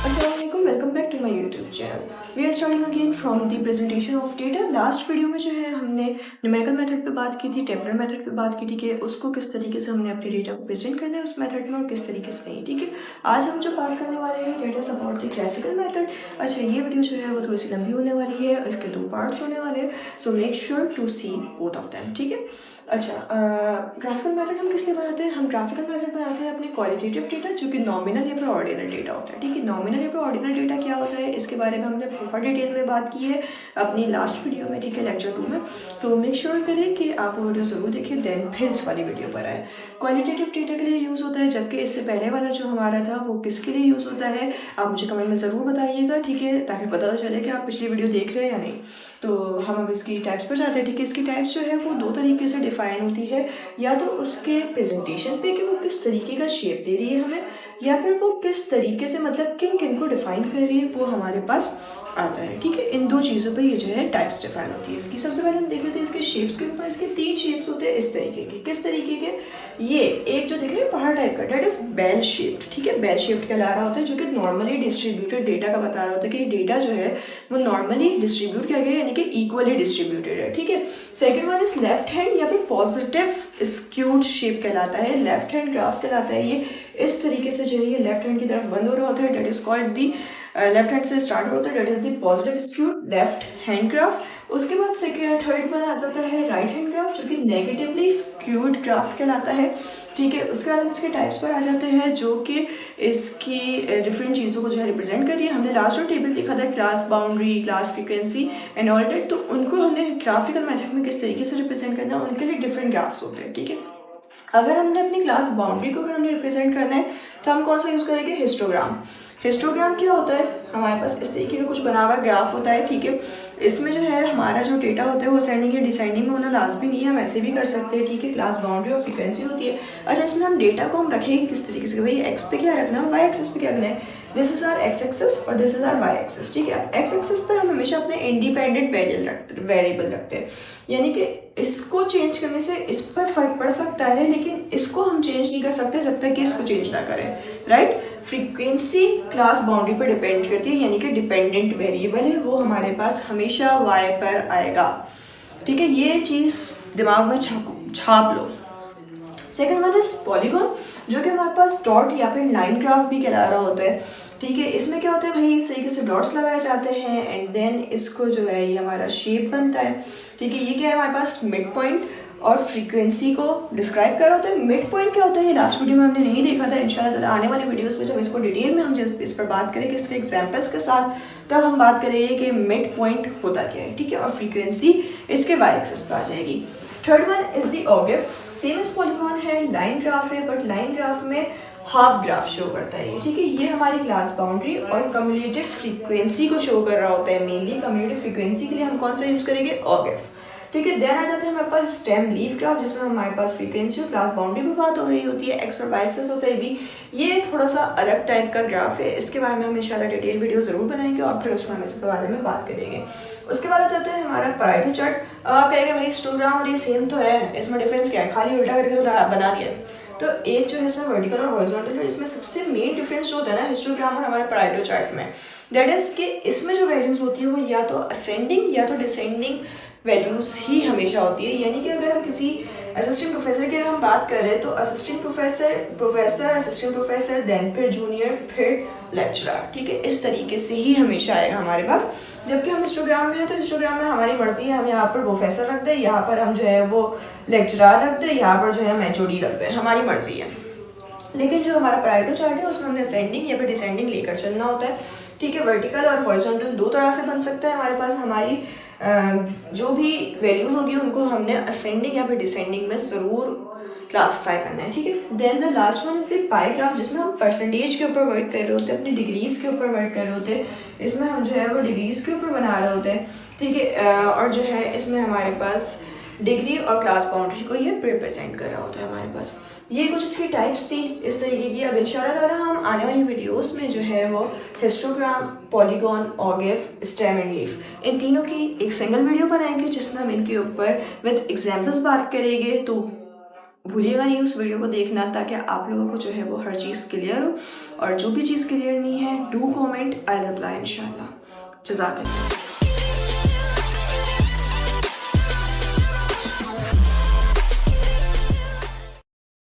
Assalamualaikum, welcome back to my YouTube channel. We are starting again from the presentation of data. Last video में जो है हमने numerical method पे बात की थी, टेबलर मेथड पे बात की थी कि उसको किस तरीके से हमने अपने डेटा को प्रेजेंट करना है उस मेथड में और किस तरीके से नहीं, ठीक है। आज हम जो बात करने वाले हैं data support the graphical method. अच्छा, ये वीडियो जो है वो थोड़ी सी लंबी होने वाली है, इसके 2 पार्ट्स होने वाले हैं, so make sure to see both of them, ठीक है। अच्छा, ग्राफिकल मेथड हम किस लिए बनाते हैं? हम ग्राफिकल मेथड बनाते हैं अपने क्वालिटेटिव डेटा जो कि नॉमिनल या फिर ऑर्डिनल डेटा होता है, ठीक है। नॉमिनल या फिर ऑर्डिनल डेटा क्या होता है इसके बारे में हमने बहुत डिटेल में बात की है अपनी लास्ट वीडियो में, ठीक है, लेक्चर 2 में। तो मेक श्योर करें कि आप वो वीडियो ज़रूर देखिए, देन फिर इस वाली वीडियो पर आए। क्वालिटेटिव डेटा के लिए यूज़ होता है, जबकि इससे पहले वाला जो हमारा था वो किसके लिए यूज़ होता है आप मुझे कमेंट में ज़रूर बताइएगा, ठीक है, ताकि पता तो चले कि आप पिछली वीडियो देख रहे हैं या नहीं। तो हम अब इसकी टाइप्स पर जाते हैं, ठीक है। इसकी टाइप्स जो है वो 2 तरीके से डिफाइन होती है, या तो उसके प्रेजेंटेशन पे कि वो किस तरीके का शेप दे रही है हमें, या फिर वो किस तरीके से मतलब किन किन को डिफाइन कर रही है वो हमारे पास आता है, ठीक है। इन 2 चीज़ों पे ये जो है टाइप्स डिफाइन होती है इसकी। सबसे पहले हम देख लेते हैं इसके शेप्स के ऊपर। इसके 3 शेप्स होते हैं इस तरीके के। किस तरीके के? ये एक जो देख रहे हैं पहाड़ टाइप का, डेट इज बेल शेप्ड, ठीक है, बेल शेप्ड कहला रहा होता है, जो कि नॉर्मली डिस्ट्रीब्यूटेड डेटा का बता रहा होता है कि डेटा जो है वो नॉर्मली डिस्ट्रीब्यूट किया गया यानी कि इक्वली डिस्ट्रीब्यूटेड है, ठीक है। Second one is left hand या फिर पॉजिटिव स्क्यूड शेप कहलाता है, लेफ्ट हैंड ग्राफ कहलाता है। ये इस तरीके से जो है ये लेफ्ट हैंड की तरफ बंद हो रहा होता है, that is called the left hand से स्टार्ट होता है, that is the positive skewed left hand graph. उसके बाद सेकेंड थर्ड वन आ जाता है राइट हैंड ग्राफ, जो कि नेगेटिवली स्क्यूड ग्राफ कहलाता है, ठीक है। उसके बाद हम इसके टाइप्स पर आ जाते हैं जो कि इसकी डिफरेंट चीज़ों को जो है रिप्रेजेंट कर रही है। हमने लास्ट जो टेबल लिखा था class boundary, class frequency and all that, तो उनको हमने ग्राफिकल मेथड में किस तरीके से रिप्रेजेंट करना है, उनके लिए डिफरेंट ग्राफ्स होते हैं, ठीक है। अगर हमने अपनी क्लास बाउंड्री को अगर हमने रिप्रेजेंट करना है तो हम कौन सा यूज़ करेंगे? हिस्टोग्राम। हिस्टोग्राम क्या होता है? हमारे पास इस तरीके का कुछ बना हुआ ग्राफ होता है, ठीक है। इसमें जो है हमारा जो डेटा होता है वो असेंडिंग या डिसेंडिंग में होना लाजमी नहीं है, हम ऐसे भी कर सकते हैं, ठीक है। क्लास बाउंड्री और फ्रीक्वेंसी होती है। अच्छा, इसमें हम डेटा को हम रखेंगे किस तरीके से? भाई एक्स पे क्या रखना है, वाई एक्सिस पे क्या रखना है। This is our x axis और this is our y axis, ठीक है। एक्स एक्सिस पे हम हमेशा अपने इंडिपेंडेंट वेरिएबल रखते हैं, यानी कि इसको चेंज करने से इस पर फर्क पड़ सकता है, लेकिन इसको हम चेंज नहीं कर सकते जब तक कि इसको चेंज ना करें, राइट। फ्रीक्वेंसी क्लास बाउंड्री पर डिपेंड करती है, यानी कि डिपेंडेंट वेरिएबल है वो हमारे पास हमेशा वाई पर आएगा, ठीक है। ये चीज़ दिमाग में छाप लो। सेकेंड वन इज पॉलीगॉन, जो कि हमारे पास डॉट या फिर लाइन ग्राफ भी कहला रहा होता है, ठीक है। इसमें क्या होता है भाई, इस तरीके से डॉट्स लगाए जाते हैं एंड देन इसको जो है ये हमारा शेप बनता है, ठीक है। ये क्या है हमारे पास मिड पॉइंट और फ्रीक्वेंसी को डिस्क्राइब कर रहा होता है। मिड पॉइंट क्या होता है ये लास्ट वीडियो में हमने नहीं देखा था, इंशाल्लाह आने वाले वीडियोस में जब इसको डिटेल में हम जब इस पर बात करेंगे इसके एग्जांपल्स के साथ, तब हम बात करेंगे कि मिड पॉइंट होता क्या है, ठीक है। और फ्रीक्वेंसी इसके वाई एक्सिस पर आ जाएगी। Third one is the ogive, same as polygon है, लाइन ग्राफ है, बट लाइन ग्राफ में हाफ ग्राफ शो करता है, ठीक है। ये हमारी क्लास बाउंड्री और कम्युलेटिव फ्रीक्वेंसी को शो कर रहा होता है। मेनली कम्युलेटिव फ्रीक्वेंसी के लिए हम कौन सा यूज करेंगे? ऑगिफ, ठीक है। देन आ जाते हैं हमारे पास स्टेम लीफ ग्राफ, जिसमें हमारे पास फ्रीक्वेंसी और क्लास बाउंड्री पे बात हो रही होती है, एक्स और वाई एक्सिस होता है भी। ये थोड़ा सा अलग टाइप का ग्राफ है, इसके बारे में हम इंशाल्लाह डिटेल वीडियो जरूर बनाएंगे और फिर उसमें हम इसके बारे में बात करेंगे। उसके बाद आ जाता है हमारा पराइटो चार्ट। आप कहेंगे भाई हिस्टोग्राम और ये सेम तो है, इसमें डिफरेंस क्या है, खाली उल्टा करके बना दिया। तो एक जो है इसमें वर्टिकल और हॉरिजॉन्टल है, इसमें सबसे मेन डिफरेंस जो होता है ना हिस्टोग्राम और हमारे पराइटो चार्ट में, दैट इज कि इसमें जो वैल्यूज होती है वो या तो असेंडिंग या तो डिसेंडिंग वैल्यूज ही हमेशा होती है। यानी कि अगर हम किसी असिस्टेंट प्रोफेसर की अगर हम बात कर रहे हैं तो assistant professor assistant professor then फिर जूनियर फिर लेक्चरर, ठीक है। इस तरीके से ही हमेशा आएगा हमारे पास। जबकि हम हिस्टोग्राम में है तो हिस्टोग्राम में हमारी मर्जी है, हम यहाँ पर प्रोफेसर रख दें, यहाँ पर हम जो है वो लेक्चरर रख दें, यहाँ पर जो है हम एचओडी रख दें, हमारी मर्जी है। लेकिन जो हमारा पराइटो चार्ट है उसमें हमने असेंडिंग या फिर डिसेंडिंग लेकर चलना होता है, ठीक है। वर्टिकल और हॉरिजॉन्टल 2 तरह से बन सकता है हमारे पास। हमारी जो भी वैल्यूज होगी उनको हमने असेंडिंग या फिर डिसेंडिंग में ज़रूर क्लासीफाई करना है, ठीक है। Then the last one is the pie graph, जिसमें हम परसेंटेज के ऊपर वर्क कर रहे होते हैं, अपनी डिग्रीज के ऊपर वर्क कर रहे होते हैं। इसमें हम जो है वो डिग्रीज के ऊपर बना रहे होते हैं, ठीक है। और जो है इसमें हमारे पास डिग्री और क्लास बाउंड्री को ये रिप्रेजेंट कर रहा होता है हमारे पास। ये कुछ इसकी टाइप्स थी इस तरीके की। अब इंशाल्लाह ताला हम आने वाली वीडियोस में जो है वो histogram, polygon, ogive, stem and leaf इन तीनों की एक सिंगल वीडियो बनाएंगे जिसमें हम इनके ऊपर विद एग्जांपल्स बात करेंगे। तो भूलिएगा नहीं उस वीडियो को देखना, ताकि आप लोगों को जो है वो हर चीज़ क्लियर हो। और जो भी चीज़ क्लियर नहीं है, डू कॉमेंट, आई रिप्लाई इंशाल्लाह। जज़ाकल्लाह।